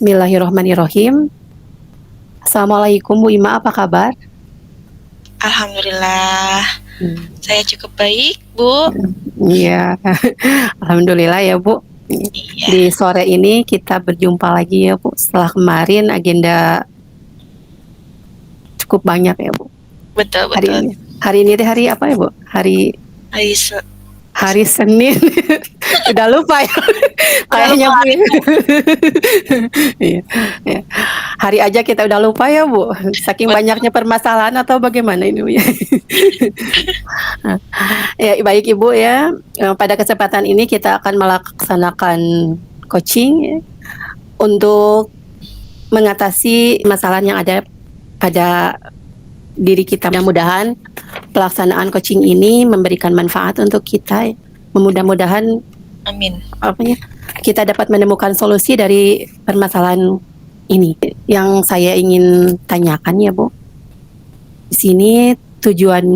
Bismillahirrohmanirrohim. Assalamualaikum Bu Ima, apa kabar? Alhamdulillah, Hmm. saya cukup baik, Bu. Iya, alhamdulillah ya Bu. Iya, Di sore ini kita berjumpa lagi ya Bu. Setelah kemarin agenda cukup banyak ya Bu. betul Hari betul. ini, hari ini hari apa ya Bu? Hari se- Hari Senin. Udah lupa ya. udah lupa Kayaknya Bu. hari, Bu. Iya, iya. Hari aja kita udah lupa ya Bu. Saking Betul. banyaknya permasalahan atau bagaimana ini Bu ya? Ya, baik Ibu ya. Pada kesempatan ini kita akan melaksanakan coaching ya, untuk mengatasi masalah yang ada pada diri kita. Mudah-mudahan pelaksanaan coaching ini memberikan manfaat untuk kita. Mudah-mudahan Amin. kita dapat menemukan solusi dari permasalahan ini. Yang saya ingin tanyakan ya Bu, di sini tujuan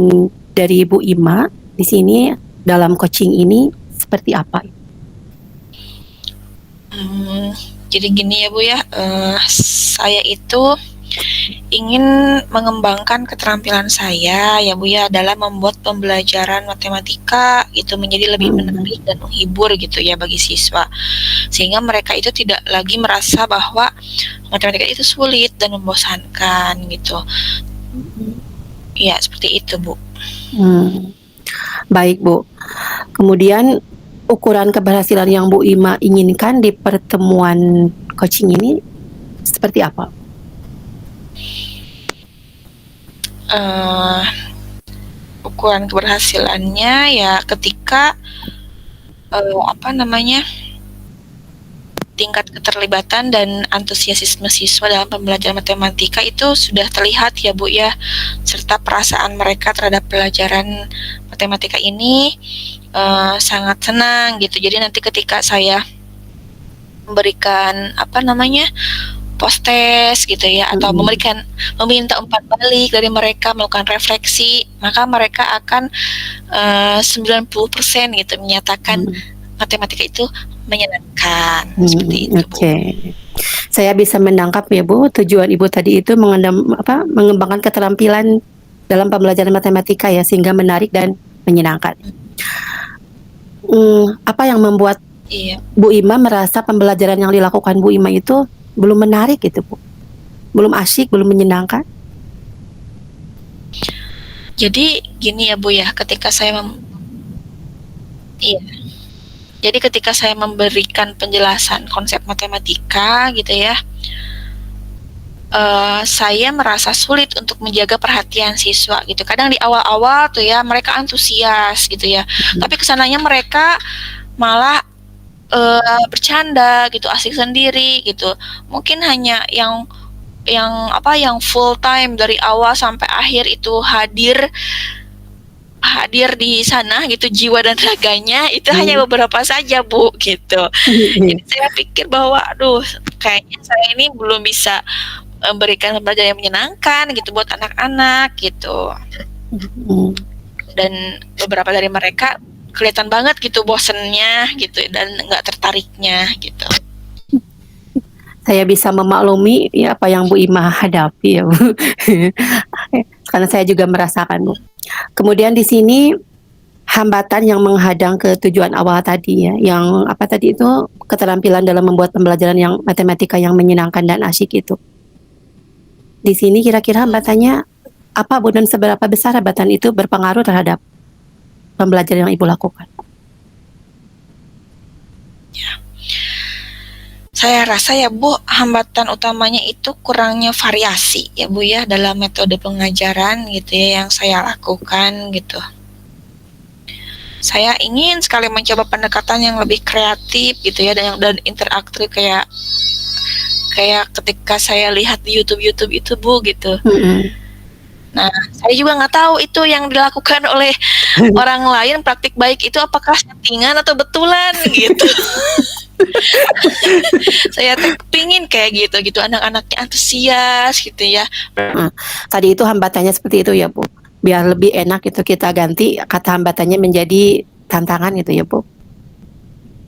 dari Bu Ima di sini dalam coaching ini seperti apa? Jadi gini ya, Bu ya, saya itu ingin mengembangkan keterampilan saya ya, Bu ya, dalam membuat pembelajaran matematika itu menjadi lebih menarik dan menghibur gitu ya bagi siswa, sehingga mereka itu tidak lagi merasa bahwa matematika itu sulit dan membosankan gitu. Ya, seperti itu, Bu. Baik Bu. Kemudian ukuran keberhasilan yang Bu Ima inginkan di pertemuan coaching ini seperti apa? Ukuran keberhasilannya ya ketika tingkat keterlibatan dan antusiasme siswa dalam pembelajaran matematika itu sudah terlihat ya Bu ya, serta perasaan mereka terhadap pelajaran matematika ini sangat senang gitu. Jadi nanti ketika saya memberikan post test gitu ya, atau meminta umpan balik dari mereka, melakukan refleksi, maka mereka akan 90% gitu menyatakan matematika itu menyenangkan. Seperti itu, Bu. Saya bisa menangkap ya Bu, tujuan Ibu tadi itu mengembangkan keterampilan dalam pembelajaran matematika ya, sehingga menarik dan menyenangkan. Apa yang membuat Bu Ima merasa pembelajaran yang dilakukan Bu Ima itu belum menarik gitu Bu? Belum asyik, belum menyenangkan? Jadi gini ya Bu ya, ketika saya Jadi ketika saya memberikan penjelasan konsep matematika gitu ya, saya merasa sulit untuk menjaga perhatian siswa gitu. Kadang di awal-awal tuh ya mereka antusias gitu ya, tapi kesananya mereka malah bercanda gitu, asik sendiri gitu. Mungkin hanya yang full time dari awal sampai akhir itu hadir di sana gitu, jiwa dan raganya itu hanya beberapa saja Bu gitu. Jadi saya pikir bahwa aduh, kayaknya saya ini belum bisa memberikan pembelajaran yang menyenangkan gitu buat anak-anak gitu. Dan beberapa dari mereka kelihatan banget gitu bosennya gitu dan nggak tertariknya gitu. Saya bisa memaklumi ya apa yang Bu Ima hadapi ya Bu. Karena saya juga merasakan Bu. Kemudian di sini hambatan yang menghadang ke tujuan awal tadi ya, yang apa tadi itu, keterampilan dalam membuat pembelajaran yang matematika yang menyenangkan dan asyik itu. Di sini kira-kira hambatannya apa Bu, dan seberapa besar hambatan itu berpengaruh terhadap pembelajaran yang Ibu lakukan? Saya rasa ya Bu, hambatan utamanya itu kurangnya variasi ya Bu ya dalam metode pengajaran gitu ya yang saya lakukan gitu. Saya ingin sekali mencoba pendekatan yang lebih kreatif gitu ya, dan interaktif kayak ketika saya lihat di YouTube itu Bu gitu. Nah, saya juga nggak tahu itu yang dilakukan oleh orang lain, praktik baik itu apakah settingan atau betulan gitu. Saya tuh pingin kayak gitu anak-anaknya antusias gitu ya. Tadi itu hambatannya seperti itu ya Bu, biar lebih enak itu kita ganti kata hambatannya menjadi tantangan gitu ya Bu.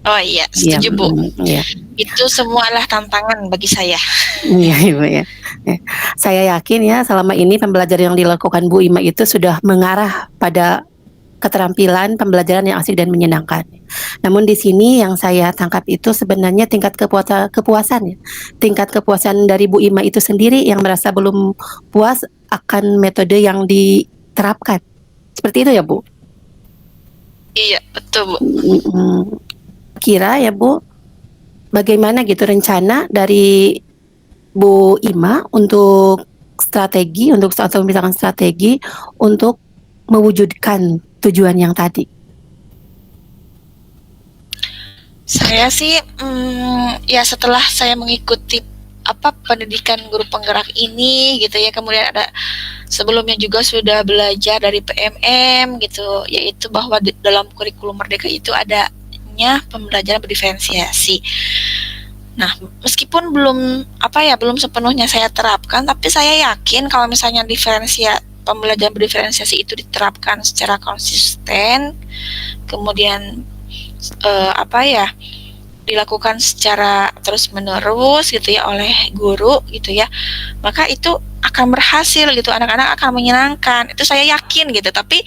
Oh iya, Iya, setuju Bu. iya. Itu semua adalah tantangan bagi saya. Iya, Ibu ya. Saya yakin ya selama ini pembelajaran yang dilakukan Bu Ima itu sudah mengarah pada keterampilan pembelajaran yang asik dan menyenangkan. Namun di sini yang saya tangkap itu sebenarnya tingkat kepuasan ya. Tingkat kepuasan dari Bu Ima itu sendiri yang merasa belum puas akan metode yang diterapkan. Seperti itu ya, Bu? Iya, betul Bu. Kira ya, Bu, bagaimana gitu rencana dari Bu Ima untuk atau misalkan strategi untuk mewujudkan tujuan yang tadi? Saya sih, ya setelah saya mengikuti pendidikan guru penggerak ini gitu ya, kemudian ada sebelumnya juga sudah belajar dari PMM gitu, yaitu bahwa dalam kurikulum Merdeka itu adanya pembelajaran berdiferensiasi. Nah, meskipun belum sepenuhnya saya terapkan, tapi saya yakin kalau misalnya pembelajaran berdiferensiasi itu diterapkan secara konsisten, kemudian dilakukan secara terus-menerus gitu ya oleh guru gitu ya, maka itu akan berhasil gitu, anak-anak akan menyenangkan, itu saya yakin gitu. Tapi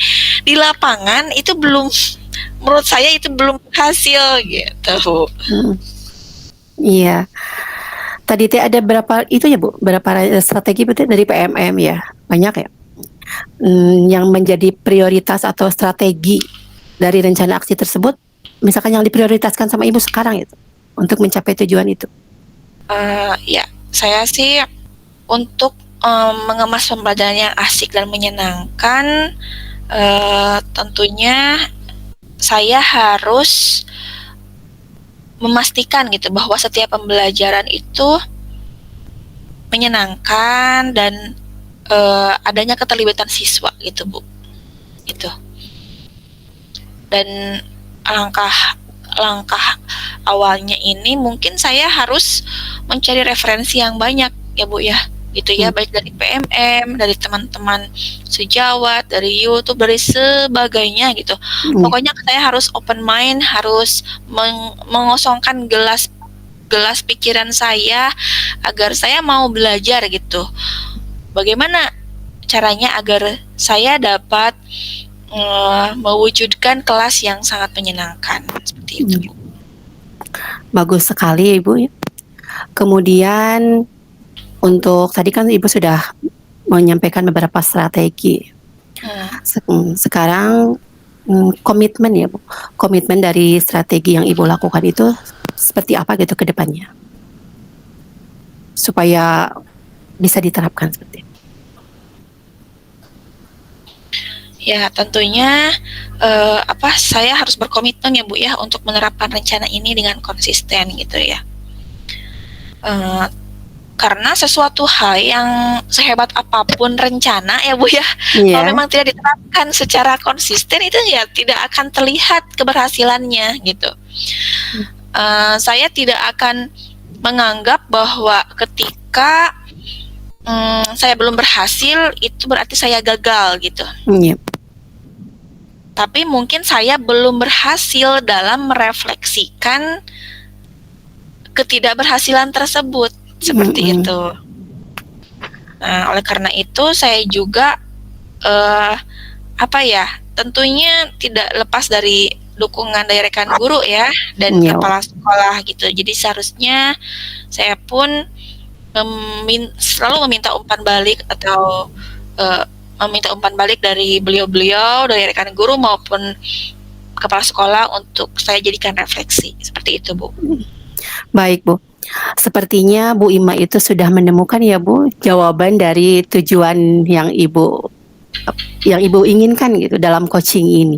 di lapangan itu menurut saya itu belum berhasil gitu. Iya. Tadi teh ada berapa itu ya Bu? Berapa strategi betul dari PMM ya? Banyak ya. Yang menjadi prioritas atau strategi dari rencana aksi tersebut, misalkan yang diprioritaskan sama Ibu sekarang itu untuk mencapai tujuan itu. Ya, saya sih untuk mengemas pembelajaran yang asik dan menyenangkan, tentunya saya harus memastikan gitu bahwa setiap pembelajaran itu menyenangkan dan adanya keterlibatan siswa gitu Bu, gitu. Dan langkah awalnya ini mungkin saya harus mencari referensi yang banyak ya Bu ya, gitu ya, baik dari PMM, dari teman-teman sejawat, dari YouTube, dari sebagainya gitu. Pokoknya saya harus open mind, harus mengosongkan gelas pikiran saya agar saya mau belajar gitu. Bagaimana caranya agar saya dapat mewujudkan kelas yang sangat menyenangkan seperti itu. Bagus sekali ya Ibu ya. Kemudian untuk tadi kan Ibu sudah menyampaikan beberapa strategi. Sekarang komitmen ya Bu. Komitmen dari strategi yang Ibu lakukan itu seperti apa gitu ke depannya? Supaya bisa diterapkan seperti itu. Ya, tentunya saya harus berkomitmen ya Bu ya untuk menerapkan rencana ini dengan konsisten gitu ya. Karena sesuatu hal yang sehebat apapun rencana ya Bu ya, kalau memang tidak diterapkan secara konsisten itu ya tidak akan terlihat keberhasilannya gitu. Saya tidak akan menganggap bahwa ketika saya belum berhasil itu berarti saya gagal gitu. Tapi mungkin saya belum berhasil dalam merefleksikan ketidakberhasilan tersebut seperti itu. Nah, oleh karena itu saya juga tentunya tidak lepas dari dukungan dari rekan guru ya dan kepala sekolah gitu. Jadi seharusnya saya pun selalu meminta umpan balik atau meminta umpan balik dari beliau-beliau, dari rekan guru maupun kepala sekolah untuk saya jadikan refleksi seperti itu Bu. Baik Bu, sepertinya Bu Ima itu sudah menemukan ya Bu jawaban dari tujuan yang Ibu inginkan gitu dalam coaching ini.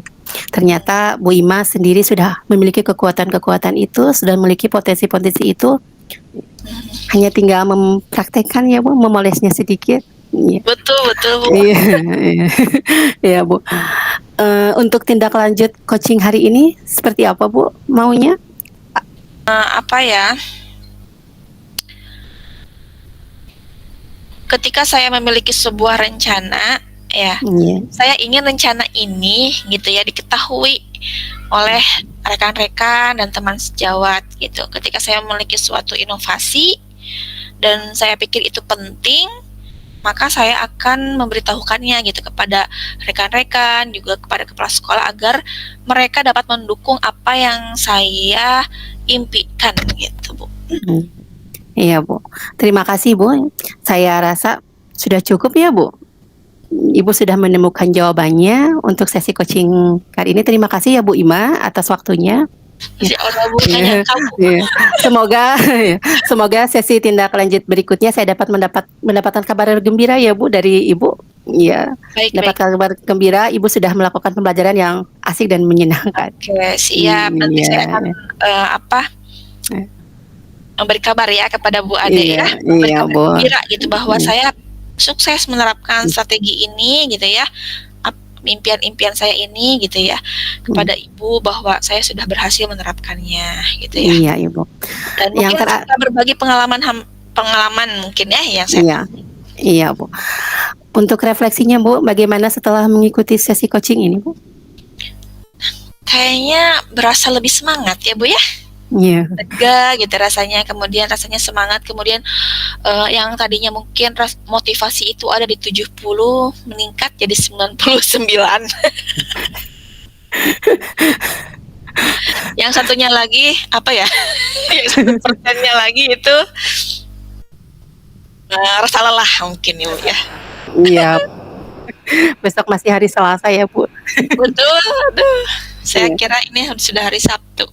Ternyata Bu Ima sendiri sudah memiliki kekuatan-kekuatan itu, sudah memiliki potensi-potensi itu. Hanya tinggal mempraktekkan ya Bu, memolesnya sedikit. Betul Bu. Iya Bu. Untuk tindak lanjut coaching hari ini seperti apa Bu maunya? Ketika saya memiliki sebuah rencana ya, saya ingin rencana ini gitu ya diketahui oleh rekan-rekan dan teman sejawat gitu. Ketika saya memiliki suatu inovasi dan saya pikir itu penting, maka saya akan memberitahukannya gitu kepada rekan-rekan, juga kepada kepala sekolah agar mereka dapat mendukung apa yang saya impikan gitu, Bu. Iya, Bu. Terima kasih, Bu. Saya rasa sudah cukup ya, Bu. Ibu sudah menemukan jawabannya untuk sesi coaching kali ini. Terima kasih ya, Bu Ima, atas waktunya. Masya Allah, Bu, nggak Iya, nyangka, Bu. iya. Semoga sesi tindak lanjut berikutnya saya mendapatkan kabar gembira ya, Bu, dari Ibu. Iya, Baik, dapat baik. kabar gembira Ibu sudah melakukan pembelajaran yang asik dan menyenangkan. Oke, siap. Nanti saya akan memberi kabar ya kepada Bu Ade Iya, ya, memberi iya, kabar Bu. gembira gitu bahwa Hmm. saya sukses menerapkan strategi ini gitu ya, impian-impian saya ini gitu ya, kepada Ibu bahwa saya sudah berhasil menerapkannya gitu ya. Iya, Ibu. Dan Yang mungkin kita berbagi pengalaman mungkin ya yang saya Iya, Bu. Untuk refleksinya, Bu, bagaimana setelah mengikuti sesi coaching ini, Bu? kayaknya berasa lebih semangat ya, Bu ya. Iya. Lega gitu rasanya, kemudian rasanya semangat, kemudian yang tadinya mungkin motivasi itu ada di 70 meningkat jadi 99. Yang satunya lagi apa ya? Yang 1%-nya lagi itu rasa lelah mungkin ya, Bu ya. Iya. Besok masih hari Selasa ya, Bu. Betul. Aduh, saya kira ini sudah hari Sabtu.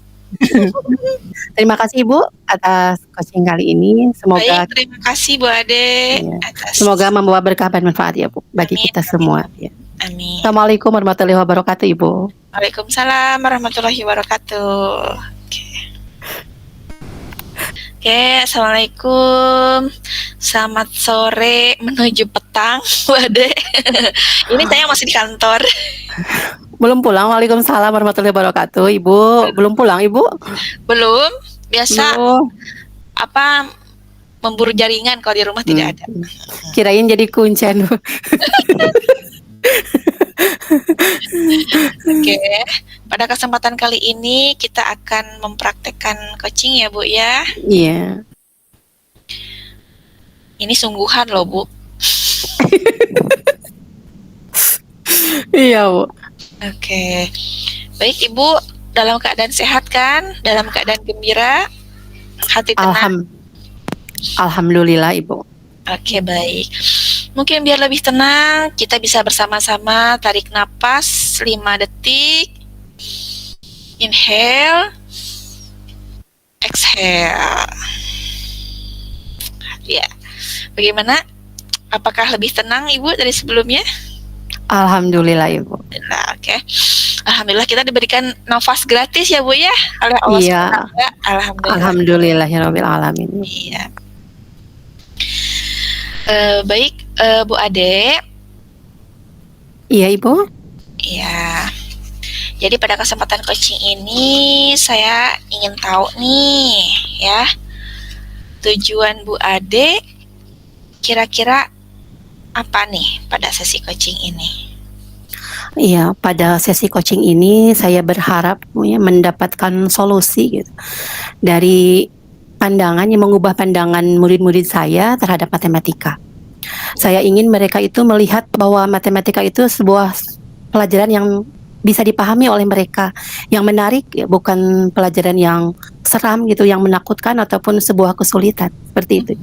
Terima kasih, Bu, atas coaching kali ini. Semoga Baik, terima kasih Bu Ade. Semoga membawa berkah dan manfaat ya, Bu, bagi kita semua. Ya. Amin. Assalamualaikum warahmatullahi wabarakatuh, Ibu. Waalaikumsalam warahmatullahi wabarakatuh. Oke, assalamualaikum. Selamat sore menuju petang, Bu Ade. Ini saya masih di kantor. Belum pulang. Waalaikumsalam warahmatullahi wabarakatuh. Ibu, belum pulang, Ibu? Belum. Biasa Belum. memburu jaringan kalau di rumah tidak ada. Kirain jadi kuncen. Oke, pada kesempatan kali ini kita akan mempraktekkan coaching ya, Bu ya. Iya. Ini sungguhan loh, Bu. Iya, Bu. Oke. Baik, Ibu dalam keadaan sehat kan? Dalam keadaan gembira? Hati tenang? Alhamdulillah, Ibu. Oke, baik. Mungkin biar lebih tenang, kita bisa bersama-sama tarik napas 5 detik. Inhale. Exhale. Ya. Bagaimana? Apakah lebih tenang, Ibu, dari sebelumnya? Alhamdulillah, Ibu. Nah, oke. Alhamdulillah kita diberikan nafas gratis ya, Bu ya, oleh Allah Iya. SWT. Alhamdulillah. Alhamdulillahirabbil alamin. Iya. Baik, Bu Ade. Iya, Ibu. Iya. Jadi pada kesempatan coaching ini saya ingin tahu nih ya, tujuan Bu Ade kira-kira apa nih pada sesi coaching ini? Iya, pada sesi coaching ini saya berharap ya, mendapatkan solusi gitu, dari pandangan yang mengubah pandangan murid-murid saya terhadap matematika. Saya ingin mereka itu melihat bahwa matematika itu sebuah pelajaran yang bisa dipahami oleh mereka, yang menarik, ya, bukan pelajaran yang seram gitu, yang menakutkan ataupun sebuah kesulitan seperti itu.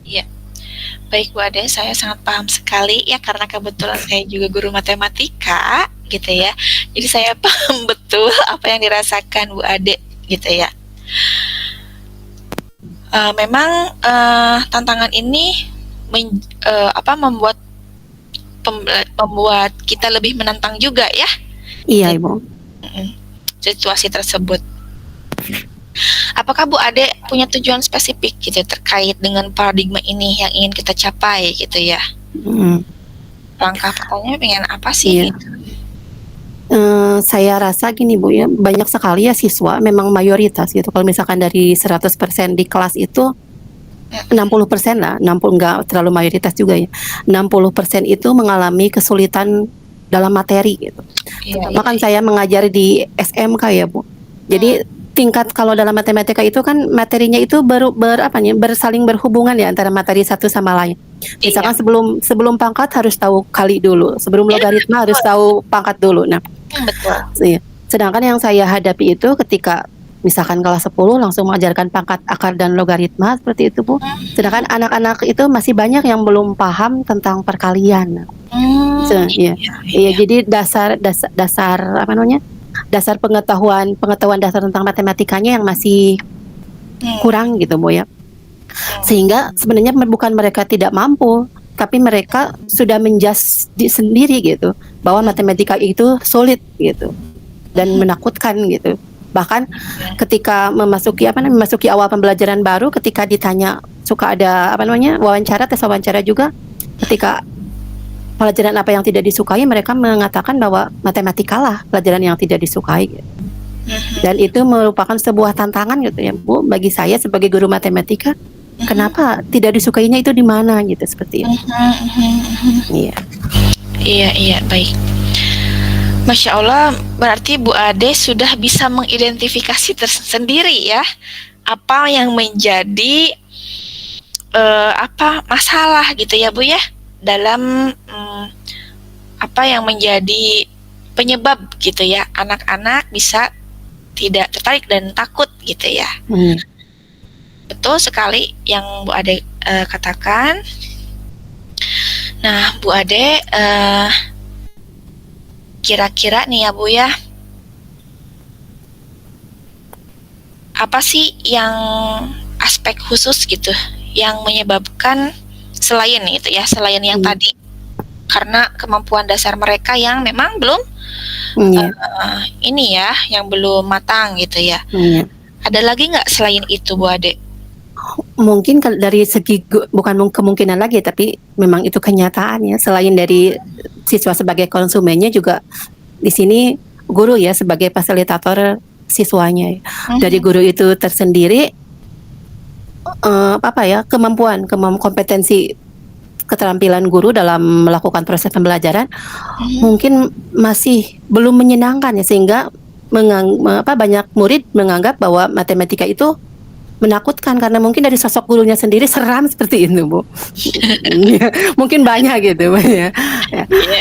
Iya. Baik Bu Ade, saya sangat paham sekali ya, karena kebetulan saya juga guru matematika gitu ya. Jadi saya paham betul apa yang dirasakan Bu Ade gitu ya. Memang tantangan ini membuat kita lebih menantang juga ya. Iya, Ibu. Situasi tersebut. Apakah Bu Ade punya tujuan spesifik gitu terkait dengan paradigma ini yang ingin kita capai gitu ya? Langkah pertamanya pengen apa sih? Iya. Saya rasa gini Bu ya, banyak sekali ya siswa memang mayoritas gitu. Kalau misalkan dari 100% di kelas itu 60% lah, 60 enggak terlalu mayoritas juga ya. 60% itu mengalami kesulitan dalam materi gitu. Iya, Terutama kan saya mengajar di SMK ya Bu. Jadi tingkat kalau dalam matematika itu kan materinya itu bersaling berhubungan ya antara materi satu sama lain. Misalkan sebelum pangkat harus tahu kali dulu, sebelum logaritma harus tahu pangkat dulu. Nah, betul. iya. Sedangkan yang saya hadapi itu ketika misalkan kelas 10 langsung mengajarkan pangkat, akar, dan logaritma seperti itu Bu. Sedangkan anak-anak itu masih banyak yang belum paham tentang perkalian. Iya. Jadi dasar apa namanya? Dasar pengetahuan dasar tentang matematikanya yang masih kurang gitu Bu ya. Sehingga sebenarnya bukan mereka tidak mampu, tapi mereka sudah menjudge sendiri gitu bahwa matematika itu sulit gitu dan menakutkan gitu. Bahkan ketika memasuki awal pembelajaran baru, ketika ditanya suka ada tes wawancara juga, ketika pelajaran apa yang tidak disukai, mereka mengatakan bahwa matematika lah pelajaran yang tidak disukai gitu. Dan itu merupakan sebuah tantangan gitu ya Bu bagi saya sebagai guru matematika. Kenapa tidak disukainya itu di mana gitu seperti itu. Iya, baik. Masya Allah, berarti Bu Ade sudah bisa mengidentifikasi tersendiri ya apa yang menjadi masalah gitu ya Bu ya dalam apa yang menjadi penyebab gitu ya anak-anak bisa tidak tertarik dan takut gitu ya. Betul sekali yang Bu Ade katakan. Nah, Bu Ade kira-kira nih ya Bu ya, apa sih yang aspek khusus gitu yang menyebabkan selain yang tadi, karena kemampuan dasar mereka yang memang belum yang belum matang gitu ya. Ada lagi nggak selain itu Bu Ade? Mungkin dari segi bukan kemungkinan lagi, tapi memang itu kenyataannya. Selain dari siswa sebagai konsumennya, juga di sini guru ya sebagai fasilitator siswanya. Dari guru itu tersendiri kompetensi keterampilan guru dalam melakukan proses pembelajaran mungkin masih belum menyenangkan ya, sehingga banyak murid menganggap bahwa matematika itu menakutkan karena mungkin dari sosok gurunya sendiri seram seperti itu Bu. Mungkin banyak gitu ya.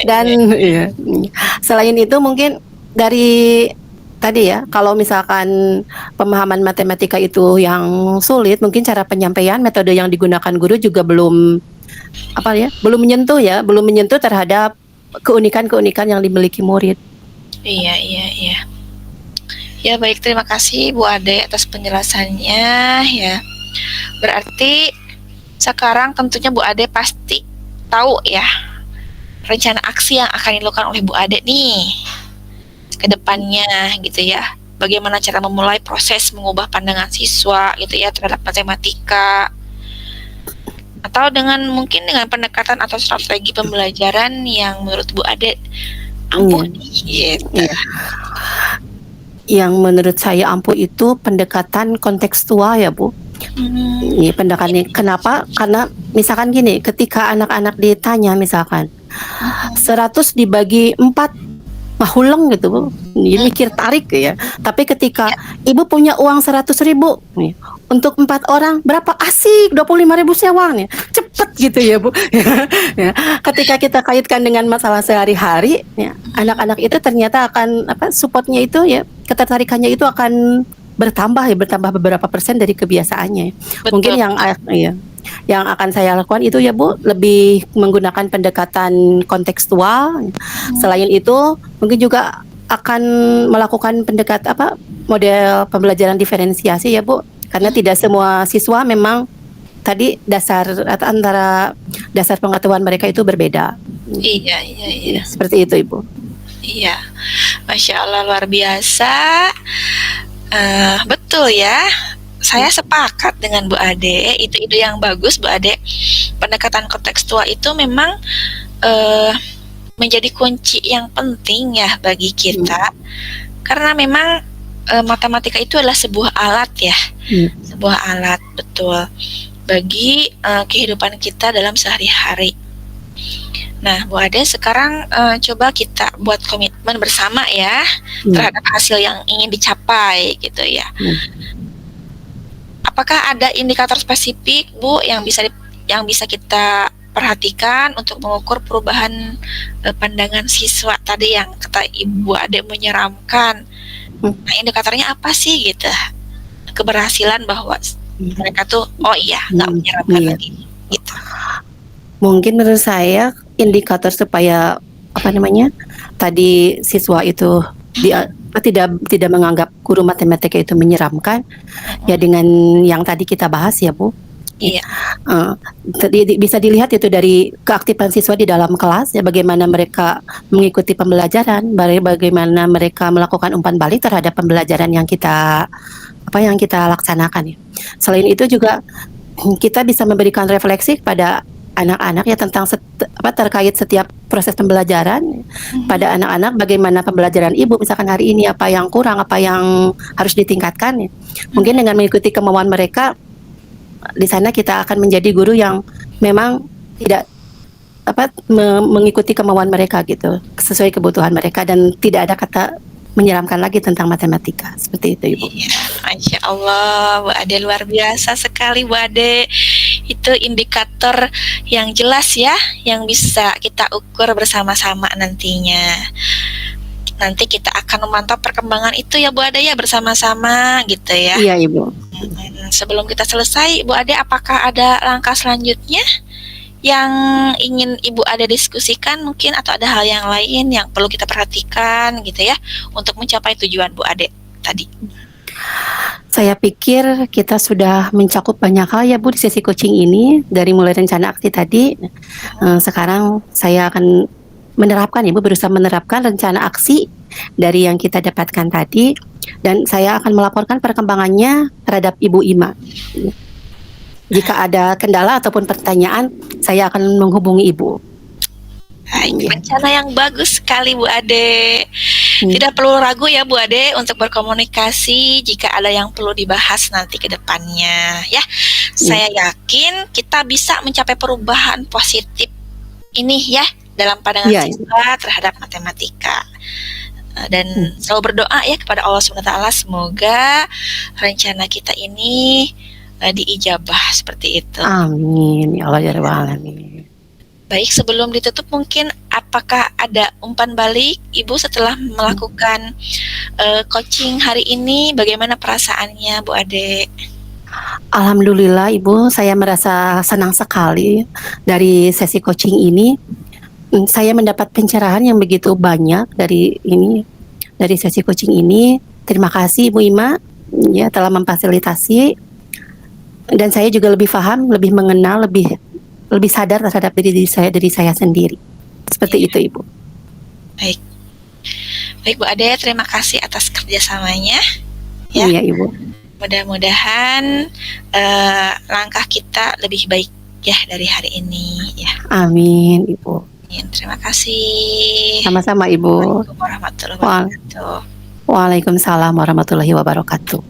Dan selain itu mungkin dari tadi ya, kalau misalkan pemahaman matematika itu yang sulit, mungkin cara penyampaian, metode yang digunakan guru juga belum menyentuh terhadap keunikan yang dimiliki murid. Iya. Ya baik, terima kasih Bu Ade atas penjelasannya ya. Berarti sekarang tentunya Bu Ade pasti tahu ya rencana aksi yang akan dilakukan oleh Bu Ade nih ke depannya gitu ya. Bagaimana cara memulai proses mengubah pandangan siswa gitu ya terhadap matematika, atau mungkin dengan pendekatan atau strategi pembelajaran yang menurut Bu Ade ampuh gitu. Yang menurut saya ampuh itu pendekatan kontekstual ya Bu. Ini pendekatannya kenapa? Karena misalkan gini, ketika anak-anak ditanya misalkan 100 dibagi 4 mahuleng gitu Bu, mikir tarik ya. Tapi ketika ibu punya uang 100.000 nih, untuk 4 orang berapa, asik 25.000 sewa nih, cepet gitu ya Bu. Ya. Ketika kita kaitkan dengan masalah sehari-hari, ya, anak-anak itu ternyata akan supportnya itu ya, ketertarikannya itu akan bertambah beberapa persen dari kebiasaannya. Betul. Mungkin yang akan saya lakukan itu ya Bu, lebih menggunakan pendekatan kontekstual. Selain itu mungkin juga akan melakukan model pembelajaran diferensiasi ya Bu, karena tidak semua siswa memang tadi antara dasar pengetahuan mereka itu berbeda. Iya. Seperti itu Ibu. Iya, Masya Allah, luar biasa. Betul ya, saya sepakat dengan Bu Ade. Itu ide yang bagus Bu Ade. Pendekatan kontekstual itu memang menjadi kunci yang penting ya bagi kita, karena memang matematika itu adalah sebuah alat ya, sebuah alat, betul, bagi kehidupan kita dalam sehari-hari. Nah, Bu Ade, sekarang coba kita buat komitmen bersama ya Hmm. terhadap hasil yang ingin dicapai gitu ya. Hmm. Apakah ada indikator spesifik, Bu, yang bisa kita perhatikan untuk mengukur perubahan pandangan siswa tadi yang kata Ibu Ade menyeramkan? Hmm. Nah, indikatornya apa sih gitu? Keberhasilan bahwa mereka tuh oh iya nggak menyeramkan Iya. lagi gitu. Mungkin menurut saya indikator supaya tadi siswa itu tidak menganggap guru matematika itu menyeramkan ya dengan yang tadi kita bahas ya Bu. Iya. Bisa dilihat itu dari keaktifan siswa di dalam kelas ya, bagaimana mereka mengikuti pembelajaran, bagaimana mereka melakukan umpan balik terhadap pembelajaran yang kita laksanakan ya. Selain itu juga kita bisa memberikan refleksi pada anak-anak ya tentang terkait setiap proses pembelajaran pada anak-anak, bagaimana pembelajaran ibu misalkan hari ini, apa yang kurang, apa yang harus ditingkatkan ya. Mungkin dengan mengikuti kemauan mereka di sana kita akan menjadi guru yang memang tidak mengikuti kemauan mereka gitu, sesuai kebutuhan mereka, dan tidak ada kata menyeramkan lagi tentang matematika. Seperti itu Ibu. Iya, Masya Allah, Bu Ade luar biasa sekali Bu Ade. Itu indikator yang jelas ya, yang bisa kita ukur bersama-sama nantinya. Nanti kita akan memantau perkembangan itu ya Bu Ade ya bersama-sama gitu ya. Iya Ibu. Sebelum kita selesai, Bu Ade, apakah ada langkah selanjutnya yang ingin Ibu Ade diskusikan mungkin, atau ada hal yang lain yang perlu kita perhatikan gitu ya untuk mencapai tujuan Bu Ade tadi? Saya pikir kita sudah mencakup banyak hal ya Bu di sesi coaching ini, dari mulai rencana aksi tadi. Sekarang saya akan menerapkan, Ibu berusaha menerapkan rencana aksi dari yang kita dapatkan tadi, dan saya akan melaporkan perkembangannya terhadap Ibu Ima. Jika ada kendala ataupun pertanyaan, saya akan menghubungi Ibu. Rencana yang bagus sekali Bu Ade. Tidak perlu ragu ya Bu Ade untuk berkomunikasi jika ada yang perlu dibahas nanti ke depannya ya. Saya yakin kita bisa mencapai perubahan positif ini ya dalam pandangan siswa terhadap matematika. Dan selalu berdoa ya kepada Allah SWT, semoga rencana kita ini diijabah seperti itu. Amin ya Allah ya Rabbal Alamin. Baik, sebelum ditutup mungkin apakah ada umpan balik Ibu setelah melakukan coaching hari ini? Bagaimana perasaannya Bu Ade? Alhamdulillah Ibu, saya merasa senang sekali dari sesi coaching ini. Saya mendapat pencerahan yang begitu banyak dari sesi coaching ini. Terima kasih Ibu Ima ya telah memfasilitasi, dan saya juga lebih paham, lebih mengenal, lebih sadar terhadap diri saya sendiri. Seperti itu Ibu. Baik Bu Ade, terima kasih atas kerjasamanya ya. Iya Ibu. Mudah-mudahan langkah kita lebih baik ya dari hari ini ya. Amin Ibu. Terima kasih. Sama-sama Ibu. Waalaikumsalam warahmatullahi wabarakatuh. Waalaikumsalam warahmatullahi wabarakatuh.